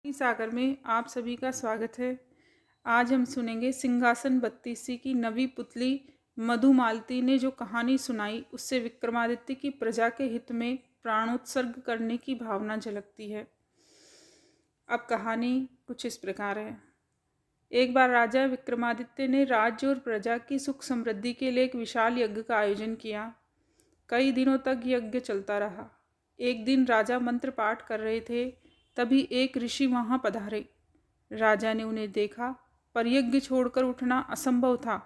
सागर में आप सभी का स्वागत है। आज हम सुनेंगे सिंहासन बत्तीसी की नवी पुतली मधुमालती ने जो कहानी सुनाई, उससे विक्रमादित्य की प्रजा के हित में प्राणोत्सर्ग करने की भावना झलकती है। अब कहानी कुछ इस प्रकार है। एक बार राजा विक्रमादित्य ने राज्य और प्रजा की सुख समृद्धि के लिए एक विशाल यज्ञ का आयोजन किया। कई दिनों तक यज्ञ चलता रहा। एक दिन राजा मंत्र पाठ कर रहे थे, तभी एक ऋषि वहां पधारे। राजा ने उन्हें देखा, पर यज्ञ छोड़कर उठना असंभव था।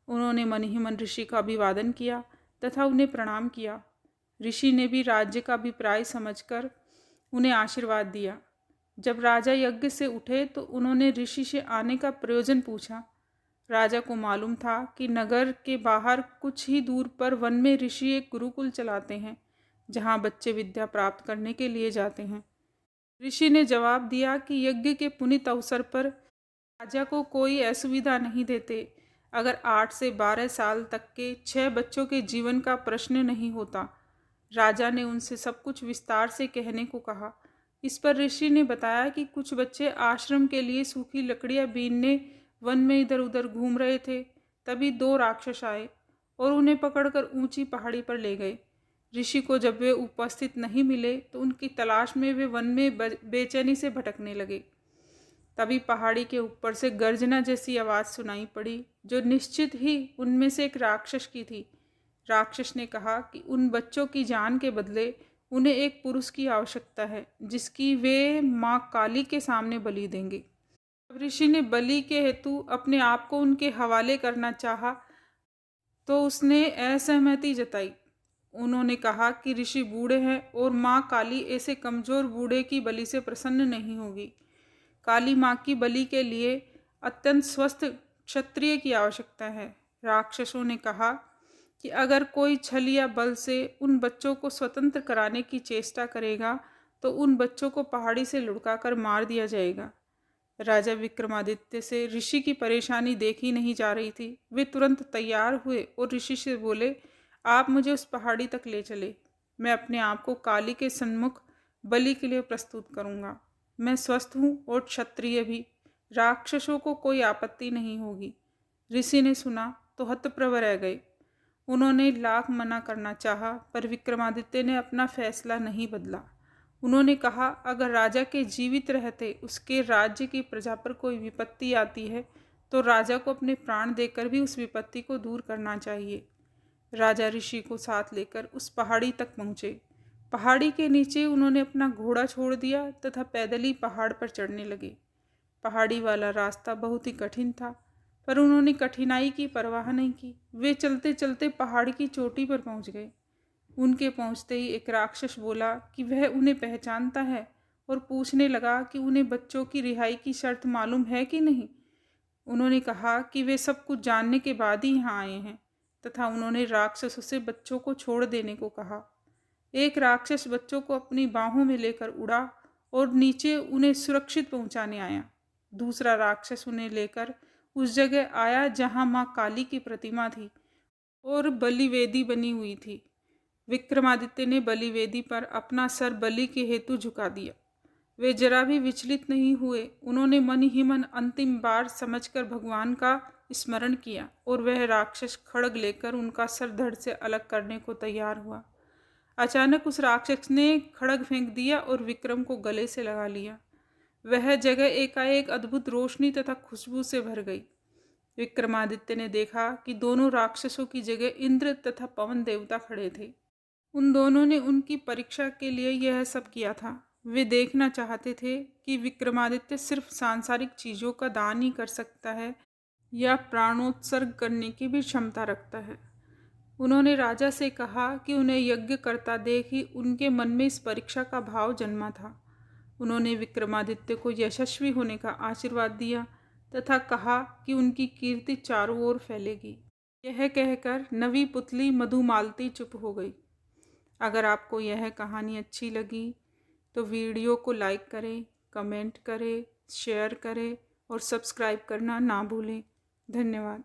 उन्होंने मन ही मन ऋषि का अभिवादन किया तथा उन्हें प्रणाम किया। ऋषि ने भी राज्य का अभिप्राय समझकर उन्हें आशीर्वाद दिया। जब राजा यज्ञ से उठे तो उन्होंने ऋषि से आने का प्रयोजन पूछा। राजा को मालूम था कि नगर के बाहर कुछ ही दूर पर वन में ऋषि एक गुरुकुल चलाते हैं, जहाँ बच्चे विद्या प्राप्त करने के लिए जाते हैं। ऋषि ने जवाब दिया कि यज्ञ के पुनीत अवसर पर राजा को कोई असुविधा नहीं देते, अगर 8 से 12 साल तक के 6 बच्चों के जीवन का प्रश्न नहीं होता। राजा ने उनसे सब कुछ विस्तार से कहने को कहा। इस पर ऋषि ने बताया कि कुछ बच्चे आश्रम के लिए सूखी लकड़ियां बीनने वन में इधर उधर घूम रहे थे। तभी 2 राक्षस आए और उन्हें पकड़कर ऊंची पहाड़ी पर ले गए। ऋषि को जब वे उपस्थित नहीं मिले तो उनकी तलाश में वे वन में बेचैनी से भटकने लगे। तभी पहाड़ी के ऊपर से गर्जना जैसी आवाज़ सुनाई पड़ी, जो निश्चित ही उनमें से एक राक्षस की थी। राक्षस ने कहा कि उन बच्चों की जान के बदले उन्हें एक पुरुष की आवश्यकता है, जिसकी वे माँ काली के सामने बलि देंगे। जब ऋषि ने बलि के हेतु अपने आप को उनके हवाले करना चाहा, तो उसने असहमति जताई। उन्होंने कहा कि ऋषि बूढ़े हैं और माँ काली ऐसे कमजोर बूढ़े की बलि से प्रसन्न नहीं होगी। काली माँ की बलि के लिए अत्यंत स्वस्थ क्षत्रिय की आवश्यकता है। राक्षसों ने कहा कि अगर कोई छल या बल से उन बच्चों को स्वतंत्र कराने की चेष्टा करेगा तो उन बच्चों को पहाड़ी से लुढ़काकर मार दिया जाएगा। राजा विक्रमादित्य से ऋषि की परेशानी देखी नहीं जा रही थी। वे तुरंत तैयार हुए और ऋषि से बोले, आप मुझे उस पहाड़ी तक ले चले। मैं अपने आप को काली के सन्मुख बलि के लिए प्रस्तुत करूंगा। मैं स्वस्थ हूँ और क्षत्रिय भी। राक्षसों को कोई आपत्ति नहीं होगी। ऋषि ने सुना तो हतप्रभ रह गए। उन्होंने लाख मना करना चाहा, पर विक्रमादित्य ने अपना फैसला नहीं बदला। उन्होंने कहा, अगर राजा के जीवित रहते उसके राज्य की प्रजा पर कोई विपत्ति आती है तो राजा को अपने प्राण देकर भी उस विपत्ति को दूर करना चाहिए। राजा ऋषि को साथ लेकर उस पहाड़ी तक पहुँचे। पहाड़ी के नीचे उन्होंने अपना घोड़ा छोड़ दिया तथा पैदल ही पहाड़ पर चढ़ने लगे। पहाड़ी वाला रास्ता बहुत ही कठिन था, पर उन्होंने कठिनाई की परवाह नहीं की। वे चलते चलते पहाड़ की चोटी पर पहुंच गए। उनके पहुंचते ही एक राक्षस बोला कि वह उन्हें पहचानता है और पूछने लगा कि उन्हें बच्चों की रिहाई की शर्त मालूम है कि नहीं। उन्होंने कहा कि वे सब कुछ जानने के बाद ही यहाँ आए हैं, तथा उन्होंने राक्षसों से बच्चों को छोड़ देने को कहा। एक राक्षस बच्चों को अपनी बाहों में लेकर उड़ा और नीचे उन्हें सुरक्षित पहुंचाने आया। दूसरा राक्षस उन्हें लेकर उस जगह आया जहां माँ काली की प्रतिमा थी और बलिवेदी बनी हुई थी। विक्रमादित्य ने बलिवेदी पर अपना सर बलि के हेतु झुका दिया। वे जरा भी विचलित नहीं हुए। उन्होंने मन ही मन अंतिम बार समझकर भगवान का स्मरण किया और वह राक्षस खड्ग लेकर उनका सर धड़ से अलग करने को तैयार हुआ। अचानक उस राक्षस ने खड्ग फेंक दिया और विक्रम को गले से लगा लिया। वह जगह एकाएक अद्भुत रोशनी तथा खुशबू से भर गई। विक्रमादित्य ने देखा कि दोनों राक्षसों की जगह इंद्र तथा पवन देवता खड़े थे। उन दोनों ने उनकी परीक्षा के लिए यह सब किया था। वे देखना चाहते थे कि विक्रमादित्य सिर्फ सांसारिक चीजों का दान ही कर सकता है या प्राणोत्सर्ग करने की भी क्षमता रखता है। उन्होंने राजा से कहा कि उन्हें यज्ञ करता देख ही उनके मन में इस परीक्षा का भाव जन्मा था। उन्होंने विक्रमादित्य को यशस्वी होने का आशीर्वाद दिया तथा कहा कि उनकी कीर्ति चारों ओर फैलेगी। यह कहकर नवी पुतली मधुमालती चुप हो गई। अगर आपको यह कहानी अच्छी लगी तो वीडियो को लाइक करें, कमेंट करें, शेयर करें और सब्सक्राइब करना ना भूलें। धन्यवाद।